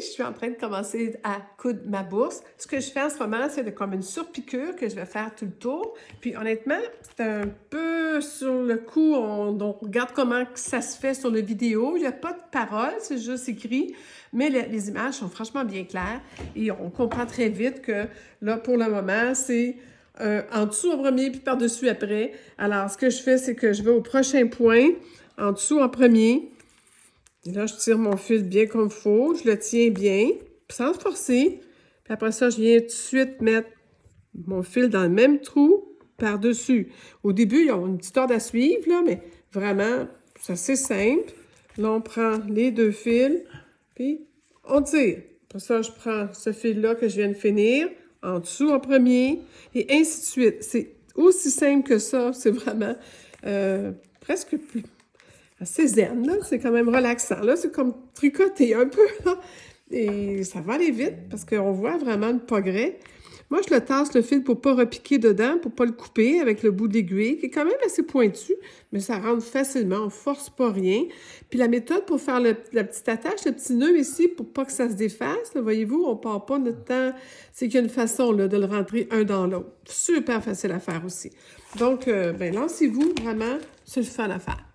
je suis en train de commencer à coudre ma bourse. Ce que je fais en ce moment, c'est comme une surpiqûre que je vais faire tout le tour. Puis honnêtement, c'est un peu sur le coup, on regarde comment ça se fait sur la vidéo. Il n'y a pas de parole, c'est juste écrit. Mais les images sont franchement bien claires et on comprend très vite que là, pour le moment, c'est en dessous en premier puis par-dessus après. Alors, ce que je fais, c'est que je vais au prochain point, en dessous en premier. Et là, je tire mon fil bien comme il faut. Je le tiens bien, sans forcer. Puis après ça, je viens tout de suite mettre mon fil dans le même trou par-dessus. Au début, il y a une petite ordre à suivre, là, mais vraiment, c'est assez simple. Là, on prend les deux fils, puis on tire. Après ça, je prends ce fil-là que je viens de finir, en dessous en premier, et ainsi de suite. C'est aussi simple que ça. C'est vraiment presque plus... assez zen, là. C'est quand même relaxant. Là, c'est comme tricoter un peu, là. Et ça va aller vite parce qu'on voit vraiment le progrès. Moi, je le tasse le fil pour ne pas repiquer dedans, pour ne pas le couper avec le bout de l'aiguille, qui est quand même assez pointu, mais ça rentre facilement, on ne force pas rien. Puis la méthode pour faire la petite attache, le petit nœud ici, pour pas que ça se défasse, là, voyez-vous, on ne part pas notre temps. C'est qu'il y a une façon là, de le rentrer un dans l'autre. Super facile à faire aussi. Donc, lancez-vous, vraiment, c'est le fun à faire.